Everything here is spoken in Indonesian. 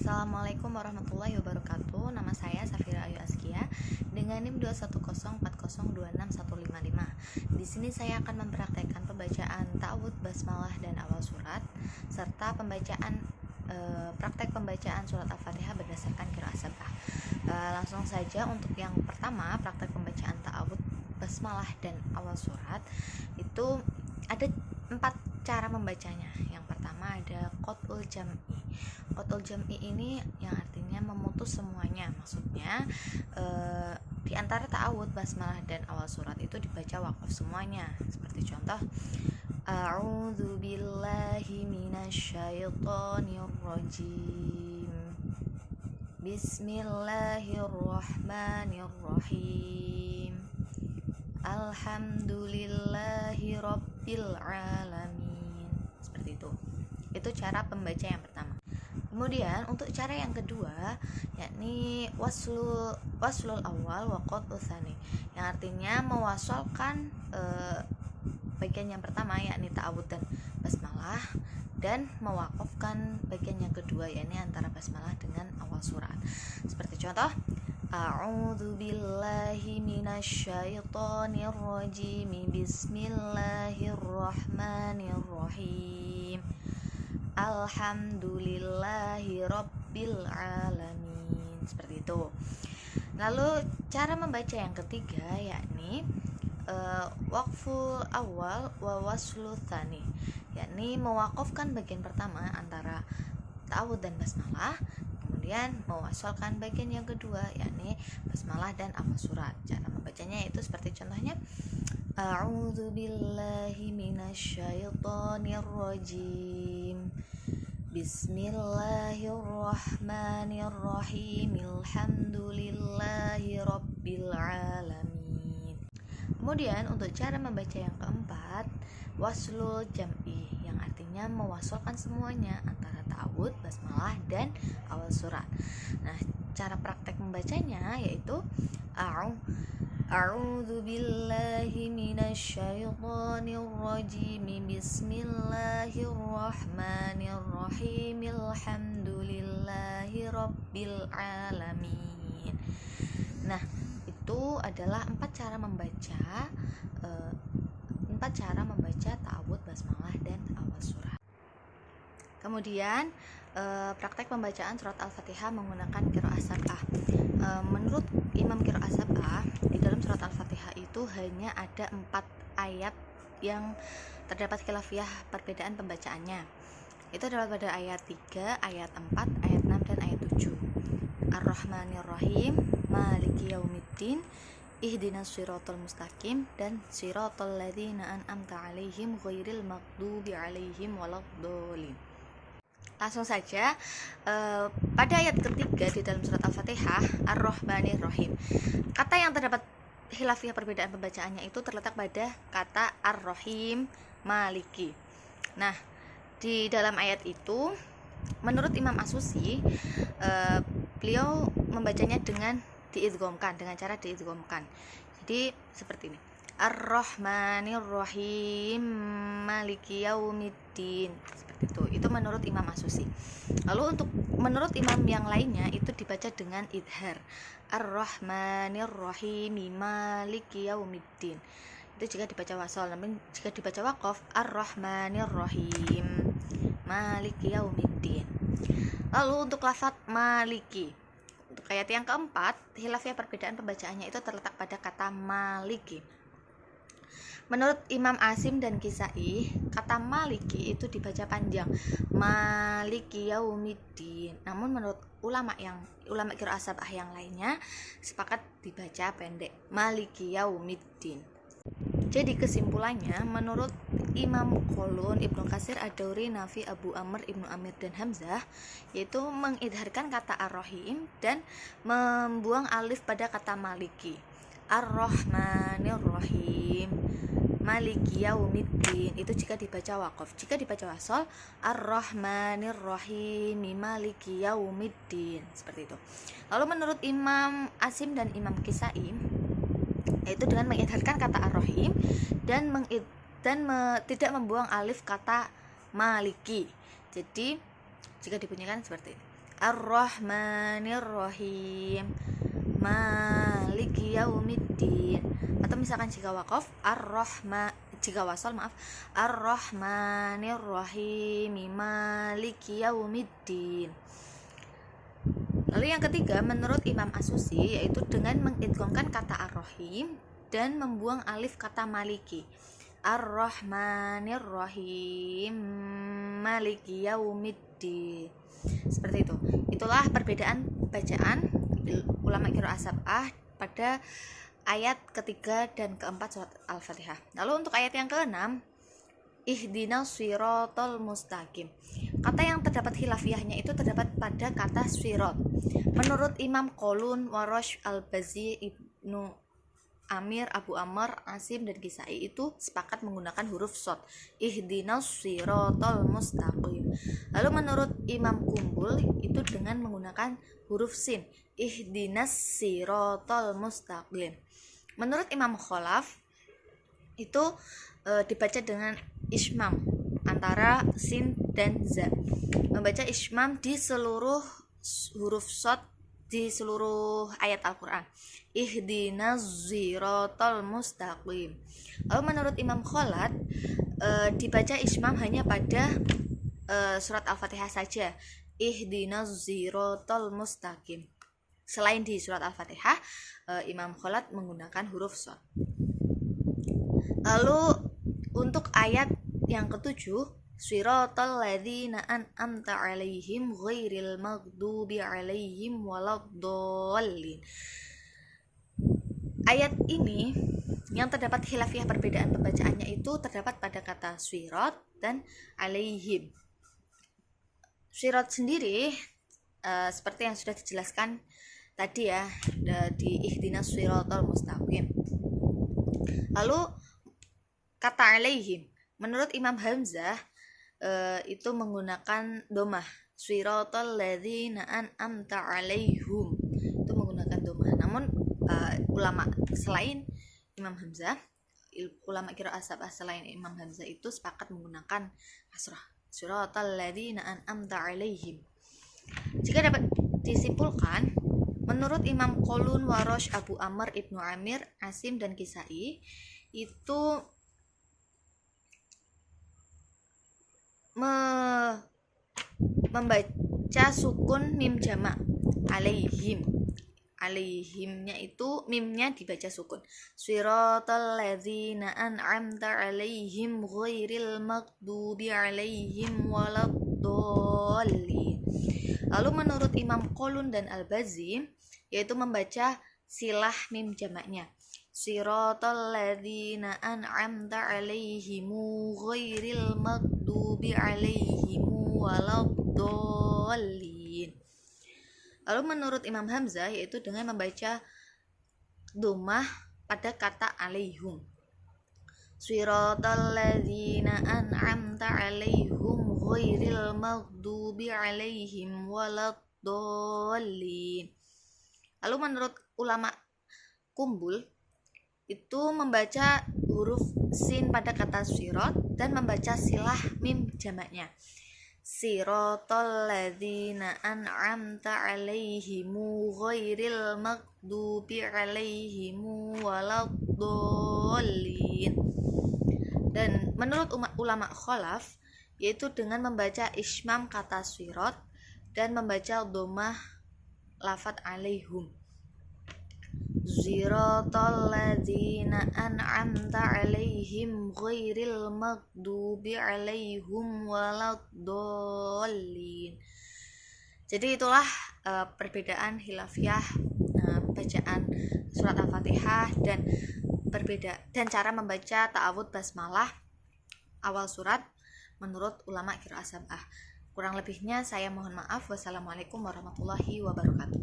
Assalamualaikum warahmatullahi wabarakatuh. Nama saya Safira Ayu Askia dengan NIM 21040261155. Di sini saya akan mempraktekkan pembacaan ta'awudz, basmalah dan awal surat serta praktek pembacaan surat Al-Fatihah berdasarkan qiraat sab'ah. Langsung saja untuk yang pertama, praktek pembacaan ta'awudz, basmalah dan awal surat itu ada 4 cara membacanya. Yang pertama ada qat'ul jam'i. Qat'ul jam'i ini yang artinya memutus semuanya. Maksudnya di antara ta'awudz, basmalah dan awal surat itu dibaca waqaf semuanya. Seperti contoh, a'udzu billahi minasyaitonir rajim. Bismillahirrahmanirrahim. Alhamdulillahi rabbil alamin. Seperti itu. Itu cara pembaca yang pertama. Kemudian untuk cara yang kedua, yakni waslul awal wa qat'u tsani, yang artinya mewasolkan bagian yang pertama yakni ta'awudz dan basmalah, dan mewakafkan bagian yang kedua yakni antara basmalah dengan awal surat. Seperti contoh, a'udzu billahi minasyaitonir rajim. Bismillahirrahmanirrahim. Alhamdulillahi rabbil alamin. Seperti itu. Lalu cara membaca yang ketiga yakni waqful awal wa waslu tsani, yakni mewakafkan bagian pertama antara ta'awudz dan basmalah, kemudian mewasolkan bagian yang kedua yakni basmalah dan awal surat. Cara membacanya itu seperti contohnya, a'udzu billahi minasyaitonir rajim. Bismillahirrahmanirrahim. Alhamdulillahi rabbil alamin. Kemudian untuk cara membaca yang keempat, waslul jam'i, yang artinya mewasolkan semuanya antara ta'awudz, basmalah dan awal surat. Nah, cara praktek membacanya yaitu a'udzu billahi minasyaitonir rajim. Bismillahirrahmanirrahim. Alhamdulillahi rabbil alamin. Nah, itu adalah 4 cara membaca ta'awudz, basmalah dan awal surat. Kemudian praktek pembacaan surat Al-Fatihah menggunakan qiraat sab'ah. Menurut Imam qiraat sab'ah, di dalam surat Al-Fatihah itu hanya ada 4 ayat yang terdapat khilafiyah perbedaan pembacaannya. Itu adalah pada ayat 3, ayat 4, ayat 6 dan ayat 7. Ar-Rahmanir-Rahim, Maliki Yaumiddin, Ihdinas siratal mustaqim, dan siratal ladzina an'amta 'alaihim ghairil maghdubi 'alaihim waladdallin. Langsung saja pada ayat ketiga di dalam surat Al-Fatihah, Ar-Rahmanir-Rahim. Kata yang terdapat khilafiyah perbedaan pembacaannya itu terletak pada kata Ar-Rahim, Maliki. Nah, di dalam ayat itu menurut Imam As-Susi, beliau membacanya dengan cara diidghamkan. Jadi seperti ini. Ar-Rahmanir-Rahim, Maliki Yaumiddin. Seperti itu. Itu menurut Imam As-Susi. Lalu menurut imam yang lainnya itu dibaca dengan idhar. Ar-Rahmanir-Rahim, Maliki Yaumiddin. Itu jika dibaca wasal. Namun jika dibaca waqaf, Ar-Rahmanir-Rahim, Maliki Yaumiddin. Lalu untuk lafaz Maliki, untuk ayat yang keempat, khilafiyah perbedaan pembacaannya itu terletak pada kata Maliki. Menurut Imam Asim dan Kisai, kata Maliki itu dibaca panjang, Maliki Yaumiddin. Namun menurut ulama qiraat sab'ah yang lainnya sepakat dibaca pendek, Maliki Yaumiddin. Jadi kesimpulannya, menurut Imam Qalun, Ibnu Katsir, Ad-Dauri, Nafi, Abu Amr, Ibnu Amir dan Hamzah, yaitu mengidharkan kata Ar-Rahim dan membuang alif pada kata Maliki. Ar-Rahmanir-Rahim, Maliki Yaumiddin. Itu jika dibaca waqaf. Jika dibaca wasal, Ar-Rahmanir-Rahim, Maliki Yaumiddin. Seperti itu. Lalu menurut Imam Asim dan Imam Kisai, yaitu dengan mengidharkan kata Ar-Rahim dan tidak membuang alif kata Maliki. Jadi jika dibunyikan seperti ini, Ar-Rahmanir-Rahim, Maliki Yaumiddin. Atau misalkan jika wakaf, jika wasal Ar-Rahmanir-Rahim, Maliki Yaumiddin. Lalu yang ketiga, menurut Imam As-Susi, yaitu dengan mengidghamkan kata Ar-Rahim dan membuang alif kata Maliki. Ar-Rahmanir-Rahim, Maliki Yaumiddin. Seperti itu. Itulah perbedaan bacaan ulama qiraah sab'ah pada ayat ketiga dan keempat surat Al-Fatihah. Lalu untuk ayat yang keenam, ihdinas shiratal mustaqim. Kata yang terdapat khilafiyahnya itu terdapat pada kata sirat. Menurut Imam Qalun, Warash, Al-Bazzi, Ibnu Amir, Abu Amr, Asim, dan Kisai itu sepakat menggunakan huruf shad. Ihdinas shiratal mustaqim. Lalu menurut Imam Kumbul itu dengan menggunakan huruf sin. Ihdinas shiratal mustaqim. Menurut Imam Khalaf itu dibaca dengan ismam antara sin dan za. Membaca ismam di seluruh huruf shad di seluruh ayat Al-Quran. Ihdinas shiratal mustaqim. Lalu menurut Imam Khalad dibaca ismam hanya pada surat Al-Fatihah saja. Ihdinas shiratal mustaqim. Selain di surat Al-Fatihah, Imam Khalad menggunakan huruf shad. Lalu untuk ayat yang ketujuh, shiratal ladzina an'amta 'alaihim ghairil maghdubi 'alaihim waladdallin. Ayat ini yang terdapat khilafiyah perbedaan pembacaannya itu terdapat pada kata shirat dan 'alaihim. Shirat sendiri seperti yang sudah dijelaskan tadi ya di ihdinas shiratal mustaqim. Lalu kata 'alaihim menurut Imam Hamzah itu menggunakan domah. Shiratal ladzina an'amta 'alaihim itu menggunakan domah. Namun ulama selain Imam Hamzah, ulama qiraah sab'ah selain Imam Hamzah itu sepakat menggunakan kasrah. Shiratal ladzina an'amta 'alaihim. Jika dapat disimpulkan, menurut Imam Qalun, Warash, Abu Amr, Ibnu Amir, Asim, dan Kisai itu membaca sukun mim jamak alaihim. Alaihimnya itu mimnya dibaca sukun. Shiratal ladzina an'amta alaihim ghairil maghdubi alaihim waladdallin. Lalu menurut Imam Qalun dan Al-Bazzi yaitu membaca silah mim jamaknya. Shiratal ladzina an'amta alaihim ghairil maghdubi alaihim waladdallin. Lalu menurut Imam Hamzah yaitu dengan membaca domah pada kata alaihum. Shiratal ladzina an'amta alaihim ghairil maghdubi alaihim waladdallin. Lalu menurut ulama Kumbul itu membaca huruf sin pada kata sirat dan membaca silah mim jamaknya. Siratal ladzina an'amta 'alaihim ghairil maghdubi 'alaihim waladdallin. Dan menurut ulama khalaf yaitu dengan membaca ismam kata sirat dan membaca dhammah lafadz 'alaihim. Siratal ladzina an'amta 'alaihim ghairil maghdubi 'alaihim waladdallin. Jadi itulah perbedaan khilafiyah bacaan surat Al-Fatihah dan cara membaca ta'awudz basmalah awal surat menurut ulama qiraah sab'ah. Kurang lebihnya saya mohon maaf. Wassalamualaikum warahmatullahi wabarakatuh.